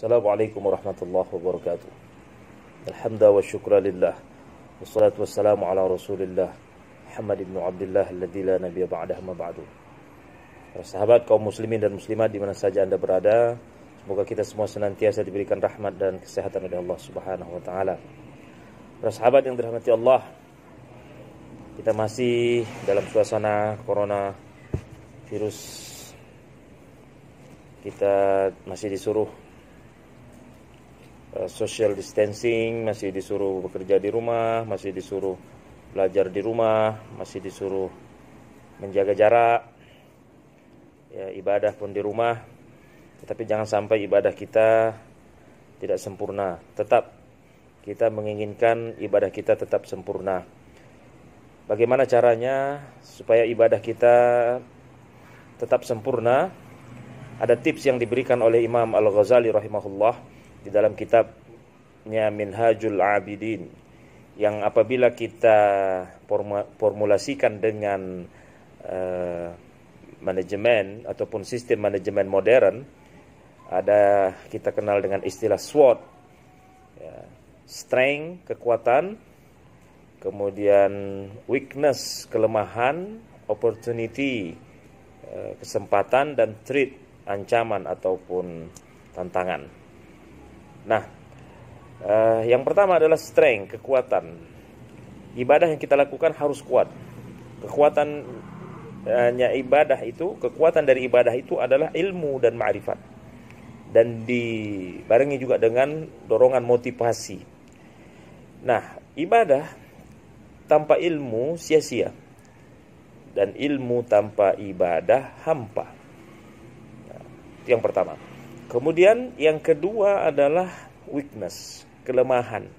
Assalamualaikum warahmatullahi wabarakatuh. Alhamdulillah wa syukra lillah. Wassalatu wassalamu ala rasulillah Muhammad ibn Abdullah alladzi la nabiyya ba'dah ma ba'du. Para sahabat kaum muslimin dan muslimat di mana saja Anda berada, semoga kita semua senantiasa diberikan rahmat dan kesehatan oleh Allah Subhanahu wa taala. Para sahabat yang dirahmati Allah, kita masih dalam suasana corona virus. Kita masih disuruh social distancing, masih disuruh bekerja di rumah, masih disuruh belajar di rumah, masih disuruh menjaga jarak, ya, ibadah pun di rumah. Tetapi jangan sampai ibadah kita tidak sempurna. Tetap kita menginginkan ibadah kita tetap sempurna. Bagaimana caranya supaya ibadah kita tetap sempurna? Ada tips yang diberikan oleh Imam Al-Ghazali rahimahullah di dalam kitabnya Minhajul Abidin, yang apabila kita formulasikan dengan manajemen ataupun sistem manajemen modern, ada kita kenal dengan istilah SWOT, ya, strength kekuatan, kemudian weakness kelemahan, opportunity kesempatan, dan threat ancaman ataupun tantangan. Nah, yang pertama adalah strength, kekuatan. Ibadah yang kita lakukan harus kuat. Kekuatannya ibadah itu, kekuatan dari ibadah itu adalah ilmu dan ma'rifat, dan dibarengi juga dengan dorongan motivasi. Nah, ibadah tanpa ilmu sia-sia, dan ilmu tanpa ibadah hampa. Nah, itu yang pertama. Kemudian yang kedua adalah weakness, kelemahan.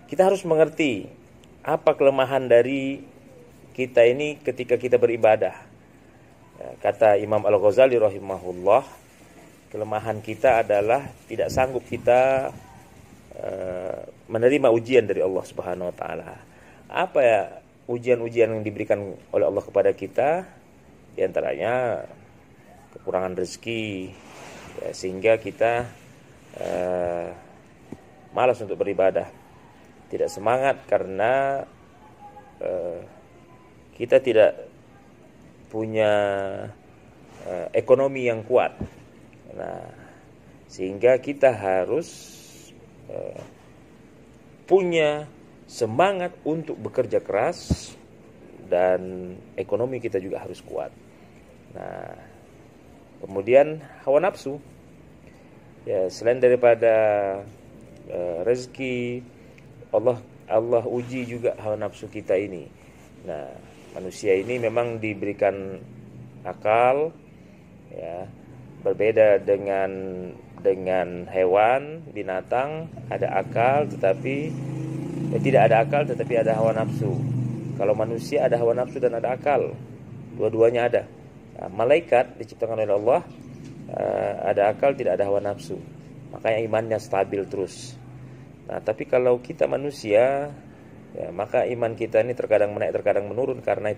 Kita harus mengerti apa kelemahan dari kita ini ketika kita beribadah. Ya, kata Imam Al-Ghazali rahimahullah, kelemahan kita adalah tidak sanggup kita menerima ujian dari Allah Subhanahu wa taala. Apa ya ujian-ujian yang diberikan oleh Allah kepada kita? Di antaranya kekurangan rezeki, ya, sehingga kita malas untuk beribadah, tidak semangat karena kita tidak punya ekonomi yang kuat. Nah, sehingga kita harus punya semangat untuk bekerja keras, dan ekonomi kita juga harus kuat. Nah, kemudian hawa nafsu, ya, selain daripada rezeki, Allah uji juga hawa nafsu kita ini. Nah, manusia ini memang diberikan akal, ya, berbeda dengan hewan, binatang ada akal tetapi tidak ada akal tetapi ada hawa nafsu. Kalau manusia ada hawa nafsu dan ada akal, dua-duanya ada. Nah, malaikat diciptakan oleh Allah ada akal, tidak ada hawa nafsu, makanya imannya stabil terus. Nah, tapi kalau kita manusia, ya, maka iman kita ini terkadang menaik, terkadang menurun karena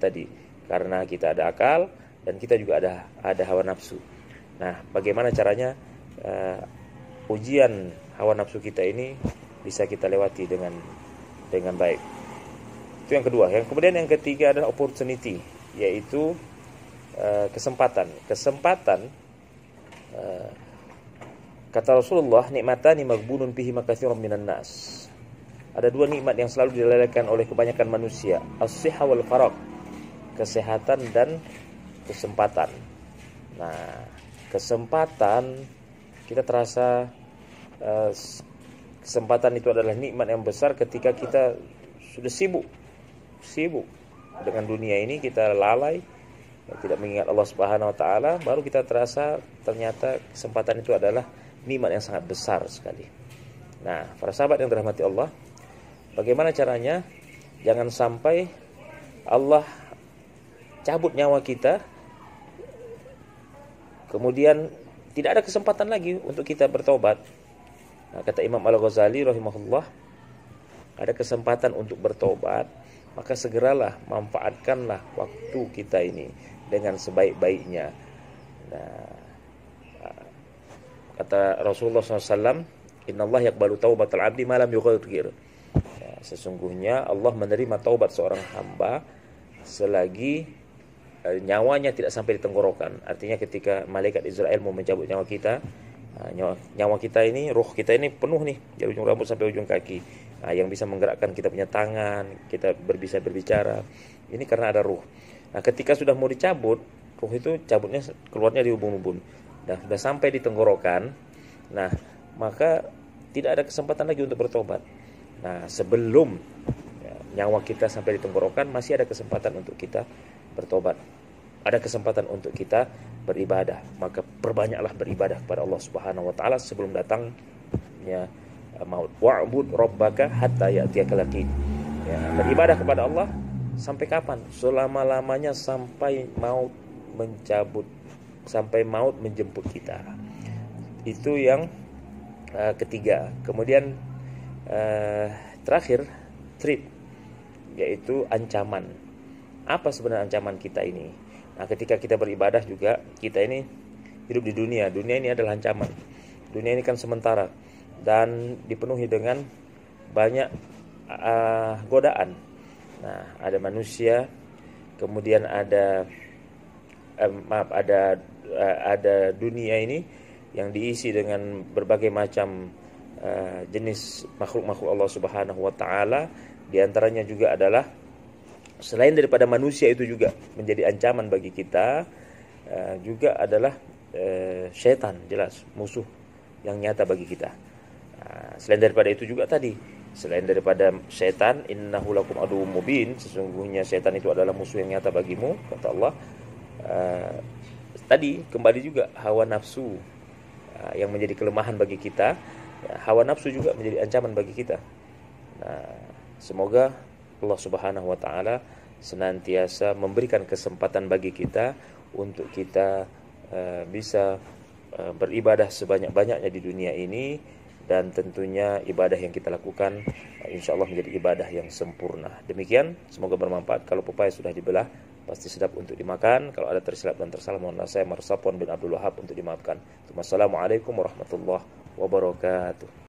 kita ada akal dan kita juga ada hawa nafsu. Nah, bagaimana caranya ujian hawa nafsu kita ini bisa kita lewati dengan baik? Itu yang kedua. Kemudian yang ketiga adalah opportunity, yaitu kesempatan. Kata Rasulullah, nikmatani maghbunun fihi makatsirun minan nas. Ada dua nikmat yang selalu dilewatkan oleh kebanyakan manusia, as-sihha wal faragh, kesehatan dan kesempatan. Nah, kesempatan kita terasa kesempatan itu adalah nikmat yang besar ketika kita sudah sibuk dengan dunia ini, kita lalai, tidak mengingat Allah Subhanahu wa taala, baru kita terasa ternyata kesempatan itu adalah nikmat yang sangat besar sekali. Nah, para sahabat yang dirahmati Allah, bagaimana caranya jangan sampai Allah cabut nyawa kita, kemudian tidak ada kesempatan lagi untuk kita bertobat. Nah, kata Imam Al-Ghazali rahimahullah, ada kesempatan untuk bertobat, maka segeralah manfaatkanlah waktu kita ini dengan sebaik-baiknya. Nah, Kata Rasulullah SAW, Innallaha yaqbalu taubatal abdi ma lam yughayyir. Ya, sesungguhnya Allah menerima taubat seorang hamba selagi nyawanya tidak sampai di tenggorokan. Artinya ketika malaikat Israel mau mencabut nyawa kita, nyawa kita ini, ruh kita ini penuh nih dari ujung rambut sampai ujung kaki. Yang bisa menggerakkan kita punya tangan, kita bisa berbicara. Ini karena ada ruh. Nah, ketika sudah mau dicabut, ruh itu cabutnya keluarnya di ubun-ubun. Dan sudah sampai di tenggorokan, nah maka tidak ada kesempatan lagi untuk bertobat. Nah, sebelum nyawa kita sampai di tenggorokan, masih ada kesempatan untuk kita bertobat. Ada kesempatan untuk kita beribadah. Maka perbanyaklah beribadah kepada Allah Subhanahu wa taala sebelum datangnya maut. Wa'bud rabbaka hatta ya'tiyakal yaqin. Ya, beribadah kepada Allah sampai kapan? Selama-lamanya sampai maut menjemput kita. Itu yang ketiga. Kemudian terakhir, threat, yaitu ancaman. Apa sebenarnya ancaman kita ini? Nah, ketika kita beribadah juga, kita ini hidup di dunia. Dunia ini adalah ancaman. Dunia ini kan sementara dan dipenuhi dengan banyak godaan. Nah, ada manusia, kemudian ada dunia ini yang diisi dengan berbagai macam jenis makhluk-makhluk Allah Subhanahu wa taala. Di antaranya juga adalah, selain daripada manusia itu juga menjadi ancaman bagi kita, juga adalah syaitan, jelas musuh yang nyata bagi kita. Selain daripada itu juga tadi, selain daripada syaitan, innahu lakum aduwwum mubin, sesungguhnya syaitan itu adalah musuh yang nyata bagimu, kata Allah. Tadi kembali juga hawa nafsu yang menjadi kelemahan bagi kita. Hawa nafsu juga menjadi ancaman bagi kita. Nah, semoga Allah Subhanahu wa taala senantiasa memberikan kesempatan bagi kita untuk kita bisa beribadah sebanyak-banyaknya di dunia ini, dan tentunya ibadah yang kita lakukan insyaallah menjadi ibadah yang sempurna. Demikian, semoga bermanfaat. Kalau pepaya sudah dibelah, pasti sedap untuk dimakan. Kalau ada tersilap dan tersalah, mohon maaf. Saya Marsapwan bin Abdul Wahab untuk dimaafkan. Wassalamualaikum warahmatullahi wabarakatuh.